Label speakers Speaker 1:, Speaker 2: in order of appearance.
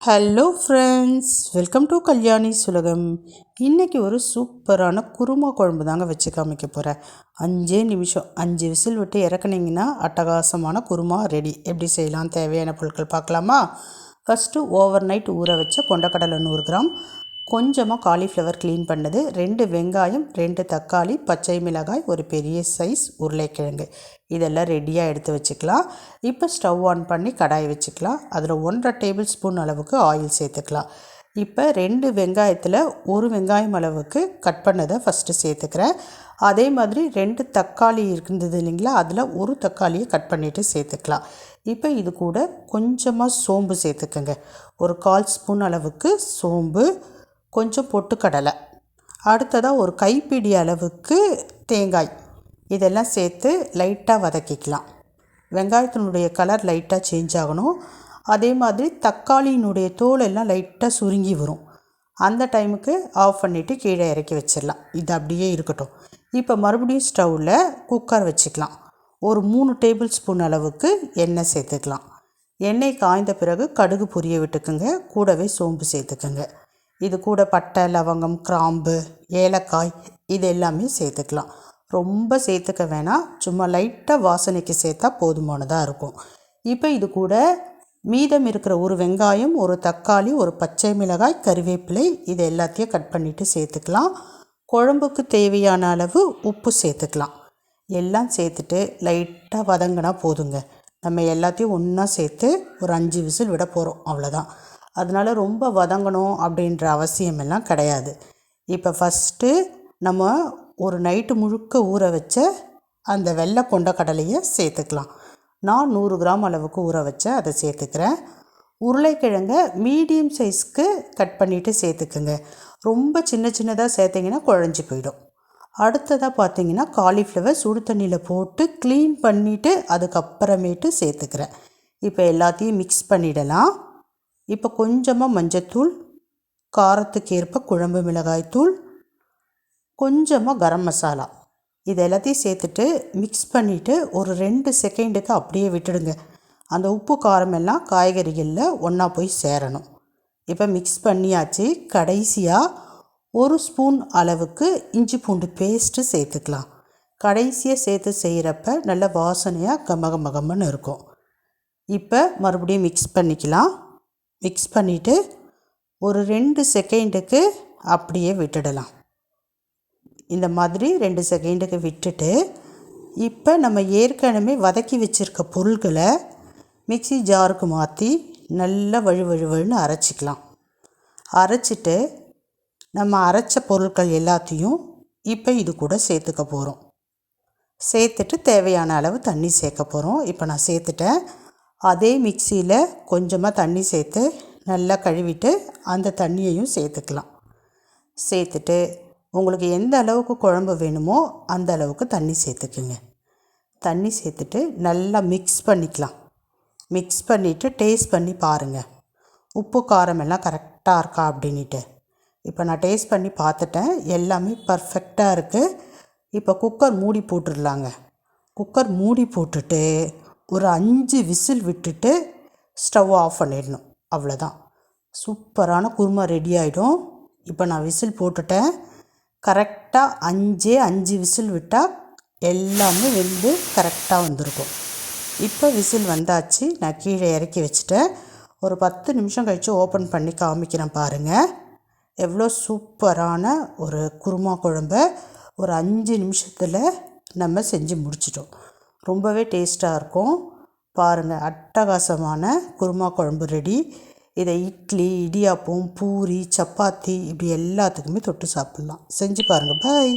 Speaker 1: Hello friends, welcome to Kalyani சுலகம். இன்றைக்கி ஒரு சூப்பரான குருமா குழம்பு தாங்க வச்சு காமிக்க போகிறேன். 5 நிமிஷம் 5 விசில் விட்டு இறக்குனீங்கன்னா அட்டகாசமான குருமா ரெடி. எப்படி செய்யலாம், தேவையான பொருட்கள் பார்க்கலாமா? ஃபஸ்ட்டு ஓவர் நைட் ஊற வச்ச கொண்டக்கடலை 100 கிராம், கொஞ்சமாக காலிஃப்ளவர் க்ளீன் பண்ணது, 2 வெங்காயம், 2 தக்காளி, பச்சை மிளகாய், ஒரு பெரிய சைஸ் உருளைக்கிழங்கு, இதெல்லாம் ரெடியாக எடுத்து வச்சுக்கலாம். இப்போ ஸ்டவ் ஆன் பண்ணி கடாய் வச்சுக்கலாம். அதில் 1.5 டேபிள் ஸ்பூன் அளவுக்கு ஆயில் சேர்த்துக்கலாம். இப்போ 2 வெங்காயத்தில் 1 வெங்காயம் அளவுக்கு கட் பண்ணதை ஃபஸ்ட்டு சேர்த்துக்கிறேன். அதே மாதிரி 2 தக்காளி இருந்தது இல்லைங்களா, அதில் 1 தக்காளியை கட் பண்ணிவிட்டு சேர்த்துக்கலாம். இப்போ இது கூட கொஞ்சமாக சோம்பு சேர்த்துக்கோங்க. ஒரு 1/4 ஸ்பூன் அளவுக்கு சோம்பு, கொஞ்சம் பொட்டுக்கடலை, அடுத்ததாக ஒரு கைப்பிடி அளவுக்கு தேங்காய், இதெல்லாம் சேர்த்து லைட்டாக வதக்கிக்கலாம். வெங்காயத்தினுடைய கலர் லைட்டாக சேஞ்ச் ஆகணும். அதே மாதிரி தக்காளியினுடைய தோல் எல்லாம் லைட்டாக சுருங்கி வரும். அந்த டைமுக்கு ஆஃப் பண்ணிவிட்டு கீழே இறக்கி வச்சிடலாம். இது அப்படியே இருக்கட்டும். இப்போ மறுபடியும் ஸ்டவ்வில் குக்கர் வச்சுக்கலாம். ஒரு 3 டேபிள் ஸ்பூன் அளவுக்கு எண்ணெய் சேர்த்துக்கலாம். எண்ணெய் காய்ந்த பிறகு கடுகு பொரிய விட்டுக்குங்க. கூடவே சோம்பு சேர்த்துக்குங்க. இது கூட பட்டை, லவங்கம், கிராம்பு, ஏலக்காய், இது எல்லாமே சேர்த்துக்கலாம். ரொம்ப சேர்த்துக்க வேணாம், சும்மா லைட்டாக வாசனைக்கு சேர்த்தா போதுமானதாக இருக்கும். இப்போ இது கூட மீதம் இருக்கிற ஒரு வெங்காயம், ஒரு தக்காளி, ஒரு பச்சை மிளகாய், கறிவேப்பிலை, இது எல்லாத்தையும் கட் பண்ணிவிட்டு சேர்த்துக்கலாம். குழம்புக்கு தேவையான அளவு உப்பு சேர்த்துக்கலாம். எல்லாம் சேர்த்துட்டு லைட்டாக வதங்கினா போதுங்க. நம்ம எல்லாத்தையும் ஒன்றா சேர்த்து ஒரு 5 விசில் விட போகிறோம், அவ்வளோதான். அதனால் ரொம்ப வதங்கணும் அப்படின்ற அவசியமெல்லாம் கிடையாது. இப்போ ஃபஸ்ட்டு நம்ம ஒரு நைட்டு முழுக்க ஊற வச்ச அந்த வெள்ளை கொண்டக்கடலையை சேர்த்துக்கலாம். நான் 100 கிராம் அளவுக்கு ஊற வச்சேன், அதை சேர்த்துக்கிறேன். உருளைக்கிழங்க மீடியம் சைஸ்க்கு கட் பண்ணிவிட்டு சேர்த்துக்குங்க. ரொம்ப சின்ன சின்னதாக சேர்த்திங்கன்னா குழஞ்சி போயிடும். அடுத்ததாக பார்த்தீங்கன்னா காலிஃப்ளவர் சுடு தண்ணியில் போட்டு க்ளீன் பண்ணிவிட்டு அதுக்கப்புறமேட்டு சேர்த்துக்கிறேன். இப்போ எல்லாத்தையும் மிக்ஸ் பண்ணிடலாம். இப்போ கொஞ்சமாக மஞ்சத்தூள், காரத்துக்கு ஏற்ப குழம்பு மிளகாய்த்தூள், கொஞ்சமாக கரம் மசாலா, இது எல்லாத்தையும் சேர்த்துட்டு மிக்ஸ் பண்ணிவிட்டு ஒரு 2 செகண்டுக்கு அப்படியே விட்டுடுங்க. அந்த உப்பு காரம் எல்லாம் காய்கறிகளில் ஒன்றா போய் சேரணும். இப்போ மிக்ஸ் பண்ணியாச்சு. கடைசியாக 1 ஸ்பூன் அளவுக்கு இஞ்சி பூண்டு பேஸ்ட்டு சேர்த்துக்கலாம். கடைசியாக சேர்த்து செய்கிறப்ப நல்ல வாசனையாக கமகமகம்னு இருக்கும். இப்போ மறுபடியும் மிக்ஸ் பண்ணிக்கலாம். மிக்ஸ் பண்ணிவிட்டு ஒரு 2 செகண்டுக்கு அப்படியே விட்டுடலாம். இந்த மாதிரி 2 செகண்டுக்கு விட்டுட்டு இப்போ நம்ம ஏற்கனவே வதக்கி வச்சுருக்க பொருட்களை மிக்ஸி ஜாருக்கு மாற்றி நல்லா வழுவழுவழுன்னு அரைச்சிக்கலாம். அரைச்சிட்டு நம்ம அரைச்ச பொருட்கள் எல்லாத்தையும் இப்போ இது கூட சேர்த்துக்க போகிறோம். சேர்த்துட்டு தேவையான அளவு தண்ணி சேர்க்க போகிறோம். இப்போ நான் சேர்த்துட்டேன். அதே மிக்சியில் கொஞ்சமாக தண்ணி சேர்த்து நல்லா கழுவிட்டு அந்த தண்ணியையும் சேர்த்துக்கலாம். சேர்த்துட்டு உங்களுக்கு எந்த அளவுக்கு குழம்பு வேணுமோ அந்த அளவுக்கு தண்ணி சேர்த்துக்குங்க. தண்ணி சேர்த்துட்டு நல்லா மிக்ஸ் பண்ணிக்கலாம். மிக்ஸ் பண்ணிவிட்டு டேஸ்ட் பண்ணி பாருங்கள், உப்பு காரம் எல்லாம் கரெக்டாக இருக்கா அப்படின்ட்டு. இப்போ நான் டேஸ்ட் பண்ணி பார்த்துட்டேன், எல்லாமே பர்ஃபெக்டாக இருக்குது. இப்போ குக்கர் மூடி போட்டுடலாங்க. குக்கர் மூடி போட்டுட்டு ஒரு 5 விசில் விட்டுட்டு ஸ்டவ் ஆஃப் பண்ணிடணும், அவ்வளோதான். சூப்பரான குருமா ரெடி ஆகிடும். இப்போ நான் விசில் போட்டுட்டேன். கரெக்டாக 5 விசில் விட்டால் எல்லாமே வெந்து கரெக்டாக வந்திருக்கும். இப்போ விசில் வந்தாச்சு. நான் கீழே இறக்கி வச்சுட்டேன். ஒரு 10 நிமிஷம் கழித்து ஓப்பன் பண்ணி காமிக்கிறேன் பாருங்கள். எவ்வளோ சூப்பரான ஒரு குருமா குழம்பை ஒரு 5 நிமிஷத்தில் நம்ம செஞ்சு முடிச்சிட்டோம். ரொம்பவே டேஸ்ட்டாக இருக்கும். பாருங்கள், அட்டகாசமான குருமா குழம்பு ரெடி. இதை இட்லி, இடியாப்பம், பூரி, சப்பாத்தி, இப்படி எல்லாத்துக்குமே தொட்டு சாப்பிட்லாம். செஞ்சு பாருங்கள். பாய்.